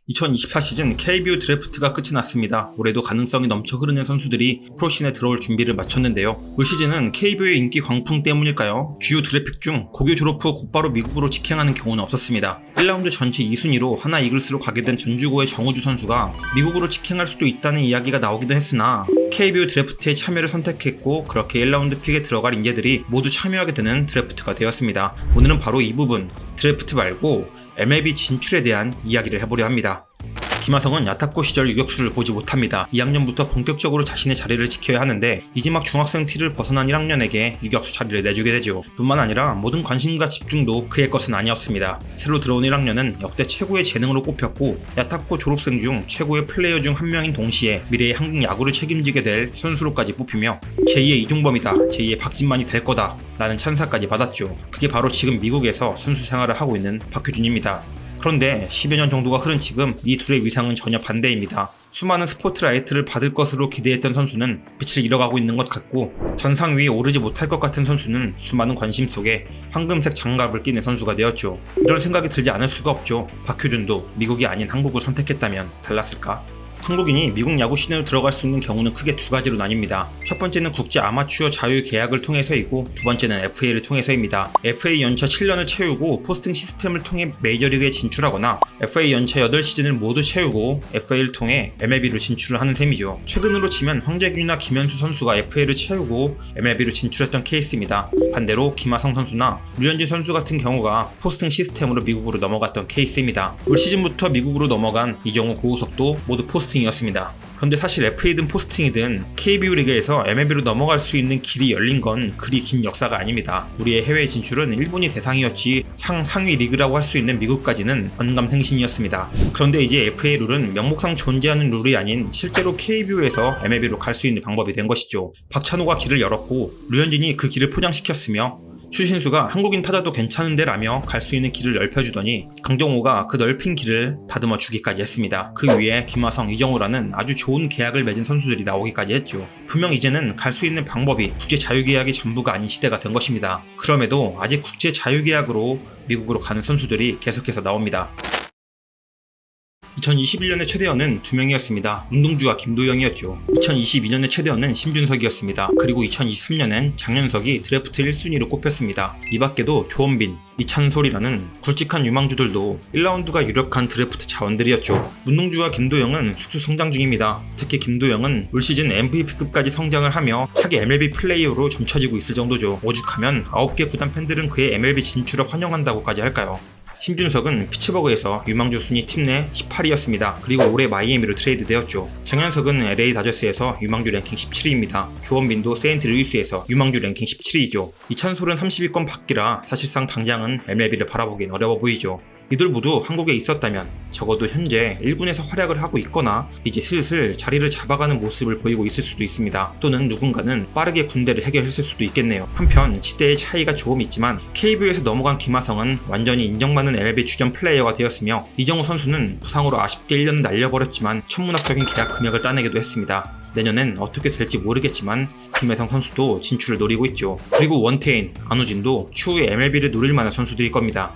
2024 시즌 KBO 드래프트가 끝이 났습니다. 올해도 가능성이 넘쳐 흐르는 선수들이 프로씬에 들어올 준비를 마쳤는데요. 올 시즌은 KBO의 인기 광풍 때문일까요? 주요 드래픽 중 고교 졸업 후 곧바로 미국으로 직행하는 경우는 없었습니다. 1라운드 전체 2순위로 하나 이글스로 가게 된 전주고의 정우주 선수가 미국으로 직행할 수도 있다는 이야기가 나오기도 했으나 KBO 드래프트에 참여를 선택했고 그렇게 1라운드 픽에 들어갈 인재들이 모두 참여하게 되는 드래프트가 되었습니다. 오늘은 바로 이 부분, 드래프트 말고 MLB 진출에 대한 이야기를 해보려 합니다. 김하성은 야탁고 시절 유격수를 보지 못합니다. 2학년부터 본격적으로 자신의 자리를 지켜야 하는데 이제 막 중학생 티를 벗어난 1학년에게 유격수 자리를 내주게 되죠. 뿐만 아니라 모든 관심과 집중도 그의 것은 아니었습니다. 새로 들어온 1학년은 역대 최고의 재능으로 꼽혔고 야탁고 졸업생 중 최고의 플레이어 중 한 명인 동시에 미래의 한국 야구를 책임지게 될 선수로까지 뽑히며 제2의 이종범이다, 제2의 박진만이 될 거다 라는 찬사까지 받았죠. 그게 바로 지금 미국에서 선수 생활을 하고 있는 박효준입니다. 그런데 10여 년 정도가 흐른 지금 이 둘의 위상은 전혀 반대입니다. 수많은 스포트라이트를 받을 것으로 기대했던 선수는 빛을 잃어가고 있는 것 같고 단상 위에 오르지 못할 것 같은 선수는 수많은 관심 속에 황금색 장갑을 끼는 선수가 되었죠. 이런 생각이 들지 않을 수가 없죠. 박효준도 미국이 아닌 한국을 선택했다면 달랐을까? 한국인이 미국 야구 시즌으로 들어갈 수 있는 경우는 크게 두 가지로 나뉩니다. 첫 번째는 국제 아마추어 자유 계약을 통해서이고 두 번째는 FA를 통해서입니다. FA 연차 7년을 채우고 포스팅 시스템을 통해 메이저리그에 진출하거나 FA 연차 8시즌을 모두 채우고 FA를 통해 MLB로 진출을 하는 셈이죠. 최근으로 치면 황재균이나 김현수 선수가 FA를 채우고 MLB로 진출했던 케이스입니다. 반대로 김하성 선수나 류현진 선수 같은 경우가 포스팅 시스템으로 미국으로 넘어갔던 케이스입니다. 올 시즌부터 미국으로 넘어간 이정우, 고우석도 모두 포스팅이었습니다. 그런데 사실 FA든 포스팅이든 KBO 리그에서 MLB로 넘어갈 수 있는 길이 열린 건 그리 긴 역사가 아닙니다. 우리의 해외 진출은 일본이 대상이었지 상위 리그라고 할 수 있는 미국까지는 언감생신이었습니다. 그런데 이제 FA 룰은 명목상 존재하는 룰이 아닌 실제로 KBO에서 MLB로 갈 수 있는 방법이 된 것이죠. 박찬호가 길을 열었고 류현진이 그 길을 포장시켰으며 추신수가 한국인 타자도 괜찮은데 라며 갈 수 있는 길을 넓혀주더니 강정호가 그 넓힌 길을 다듬어 주기까지 했습니다. 그 위에 김하성, 이정우라는 아주 좋은 계약을 맺은 선수들이 나오기까지 했죠. 분명 이제는 갈 수 있는 방법이 국제 자유계약이 전부가 아닌 시대가 된 것입니다. 그럼에도 아직 국제 자유계약으로 미국으로 가는 선수들이 계속해서 나옵니다. 2021년의 최대현은 2명이었습니다. 문동주와 김도영이었죠. 2022년의 최대현은 심준석이었습니다. 그리고 2023년엔 장윤석이 드래프트 1순위로 꼽혔습니다. 이 밖에도 조원빈, 이찬솔이라는 굵직한 유망주들도 1라운드가 유력한 드래프트 자원들이었죠. 문동주와 김도영은 숙수 성장 중입니다. 특히 김도영은 올 시즌 MVP급까지 성장을 하며 차기 MLB 플레이어로 점쳐지고 있을 정도죠. 오죽하면 9개 구단 팬들은 그의 MLB 진출을 환영한다고까지 할까요? 심준석은 피츠버그에서 유망주 순위 팀 내 18위였습니다. 그리고 올해 마이애미로 트레이드 되었죠. 장현석은 LA 다저스에서 유망주 랭킹 17위입니다. 조원빈도 세인트루이스에서 유망주 랭킹 17위죠. 이찬솔은 30위권 밖이라 사실상 당장은 MLB를 바라보긴 어려워 보이죠. 이들 모두 한국에 있었다면 적어도 현재 1군에서 활약을 하고 있거나 이제 슬슬 자리를 잡아가는 모습을 보이고 있을 수도 있습니다. 또는 누군가는 빠르게 군대를 해결했을 수도 있겠네요. 한편 시대의 차이가 조금 있지만 KBO에서 넘어간 김하성은 완전히 인정받는 MLB 주전 플레이어가 되었으며 이정우 선수는 부상으로 아쉽게 1년을 날려버렸지만 천문학적인 계약 금액을 따내기도 했습니다. 내년엔 어떻게 될지 모르겠지만 김혜성 선수도 진출을 노리고 있죠. 그리고 원태인, 안우진도 추후에 MLB를 노릴 만한 선수들일 겁니다.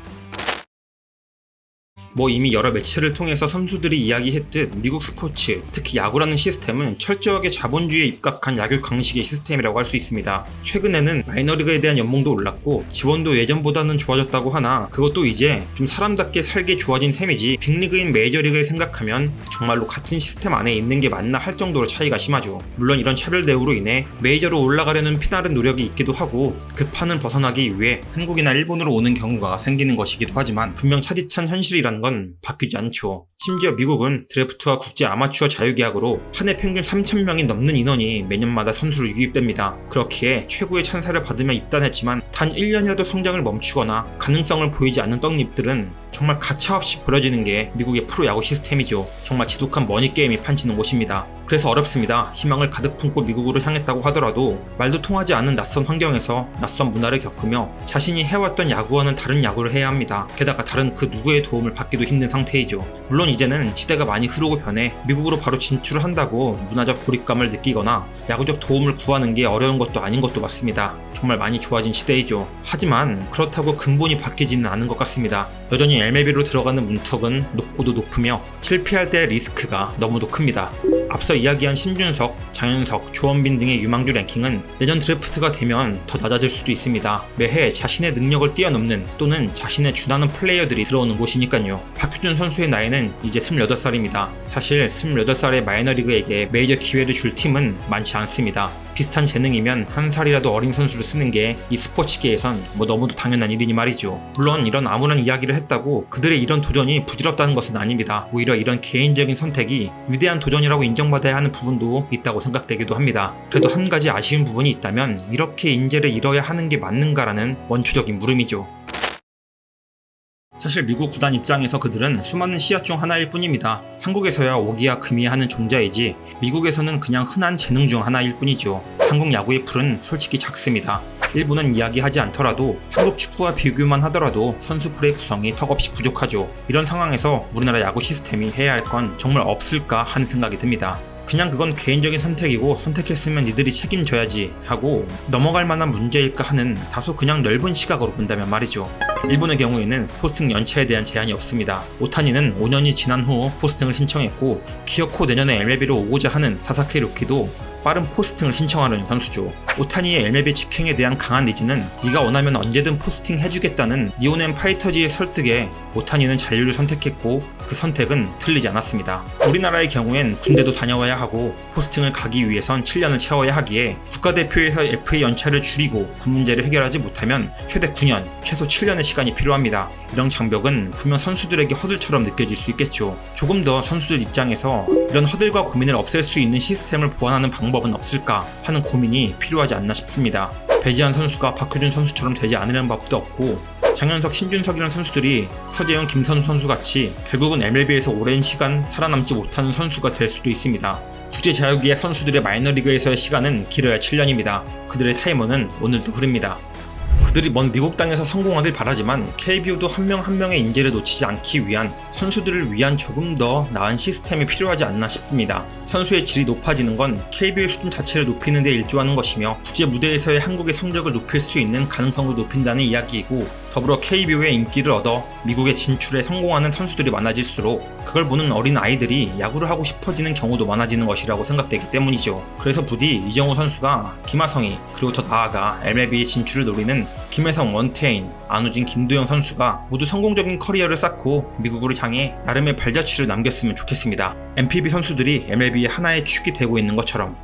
이미 여러 매체를 통해서 선수들이 이야기했듯 미국 스포츠, 특히 야구라는 시스템은 철저하게 자본주의에 입각한 야구 강식의 시스템이라고 할 수 있습니다. 최근에는 마이너리그에 대한 연봉도 올랐고 지원도 예전보다는 좋아졌다고 하나 그것도 이제 좀 사람답게 살기 좋아진 셈이지 빅리그인 메이저리그에 생각하면 정말로 같은 시스템 안에 있는 게 맞나 할 정도로 차이가 심하죠. 물론 이런 차별 대우로 인해 메이저로 올라가려는 피나른 노력이 있기도 하고 그 판을 벗어나기 위해 한국이나 일본으로 오는 경우가 생기는 것이기도 하지만 분명 차디찬 현실이라는 건 바뀌지 않죠. 심지어 미국은 드래프트와 국제 아마추어 자유계약으로 한 해 평균 3,000명이 넘는 인원이 매년마다 선수로 유입됩니다. 그렇기에 최고의 찬사를 받으며 입단했지만 단 1년이라도 성장을 멈추거나 가능성을 보이지 않는 떡잎들은 정말 가차없이 버려지는 게 미국의 프로야구 시스템이죠. 정말 지독한 머니게임이 판치는 곳입니다. 그래서 어렵습니다. 희망을 가득 품고 미국으로 향했다고 하더라도 말도 통하지 않는 낯선 환경에서 낯선 문화를 겪으며 자신이 해왔던 야구와는 다른 야구를 해야 합니다. 게다가 다른 그 누구의 도움을 받기도 힘든 상태이죠. 물론 이제는 시대가 많이 흐르고 변해 미국으로 바로 진출을 한다고 문화적 고립감을 느끼거나 야구적 도움을 구하는 게 어려운 것도 아닌 것도 맞습니다. 정말 많이 좋아진 시대이죠. 하지만 그렇다고 근본이 바뀌지는 않은 것 같습니다. 여전히 MLB로 들어가는 문턱은 높고도 높으며 실패할 때의 리스크가 너무도 큽니다. 앞서 이야기한 신준석, 장윤석, 조원빈 등의 유망주 랭킹은 내년 드래프트가 되면 더 낮아질 수도 있습니다. 매해 자신의 능력을 뛰어넘는 또는 자신에 준하는 플레이어들이 들어오는 곳이니까요. 박효준 선수의 나이는 이제 28살입니다. 사실 28살의 마이너리그에게 메이저 기회를 줄 팀은 많지 않습니다. 비슷한 재능이면 한 살이라도 어린 선수를 쓰는 게 이 스포츠계에선 너무도 당연한 일이니 말이죠. 물론 이런 아무런 이야기를 했다고 그들의 이런 도전이 부질없다는 것은 아닙니다. 오히려 이런 개인적인 선택이 위대한 도전이라고 인정받아야 하는 부분도 있다고 생각되기도 합니다. 그래도 한 가지 아쉬운 부분이 있다면 이렇게 인재를 잃어야 하는 게 맞는가라는 원초적인 물음이죠. 사실 미국 구단 입장에서 그들은 수많은 씨앗 중 하나일 뿐입니다. 한국에서야 오기야 금이야 하는 존재이지 미국에서는 그냥 흔한 재능 중 하나일 뿐이죠. 한국 야구의 풀은 솔직히 작습니다. 일부는 이야기하지 않더라도 한국 축구와 비교만 하더라도 선수 풀의 구성이 턱없이 부족하죠. 이런 상황에서 우리나라 야구 시스템이 해야 할 건 정말 없을까 하는 생각이 듭니다. 그냥 그건 개인적인 선택이고 선택했으면 니들이 책임져야지 하고 넘어갈 만한 문제일까 하는 다소 그냥 넓은 시각으로 본다면 말이죠. 일본의 경우에는 포스팅 연차에 대한 제한이 없습니다. 오타니는 5년이 지난 후 포스팅을 신청했고 기어코 내년에 MLB로 오고자 하는 사사키 루키도 빠른 포스팅을 신청하려는 선수죠. 오타니의 MLB 직행에 대한 강한 니즈는 네가 원하면 언제든 포스팅 해주겠다는 니오넨 파이터즈의 설득에 오타니는 잔류를 선택했고 그 선택은 틀리지 않았습니다. 우리나라의 경우엔 군대도 다녀와야 하고 포스팅을 가기 위해선 7년을 채워야 하기에 국가대표에서 FA 연차를 줄이고 그 문제를 해결하지 못하면 최대 9년, 최소 7년의 시간이 필요합니다. 이런 장벽은 분명 선수들에게 허들처럼 느껴질 수 있겠죠. 조금 더 선수들 입장에서 이런 허들과 고민을 없앨 수 있는 시스템을 보완하는 방법은 없을까 하는 고민이 필요하지 않나 싶습니다. 배지한 선수가 박효준 선수처럼 되지 않으려는 법도 없고 장현석, 신준석이라는 선수들이 서재영, 김선수 선수같이 결국은 MLB에서 오랜 시간 살아남지 못하는 선수가 될 수도 있습니다. 국제 자유계약 선수들의 마이너리그에서의 시간은 길어야 7년입니다. 그들의 타이머는 오늘도 흐릅니다. 그들이 먼 미국 땅에서 성공하길 바라지만 KBO도 한 명 한 명의 인재를 놓치지 않기 위한 선수들을 위한 조금 더 나은 시스템이 필요하지 않나 싶습니다. 선수의 질이 높아지는 건 KBO의 수준 자체를 높이는 데 일조하는 것이며 국제 무대에서의 한국의 성적을 높일 수 있는 가능성을 높인다는 이야기이고 더불어 KBO의 인기를 얻어 미국에 진출에 성공하는 선수들이 많아질수록 그걸 보는 어린 아이들이 야구를 하고 싶어지는 경우도 많아지는 것이라고 생각되기 때문이죠. 그래서 부디 이정우 선수가 김하성이 그리고 더 나아가 MLB의 진출을 노리는 김혜성, 원태인, 안우진, 김도영 선수가 모두 성공적인 커리어를 쌓고 미국으로 향해 나름의 발자취를 남겼으면 좋겠습니다. MPB 선수들이 MLB의 하나의 축이 되고 있는 것처럼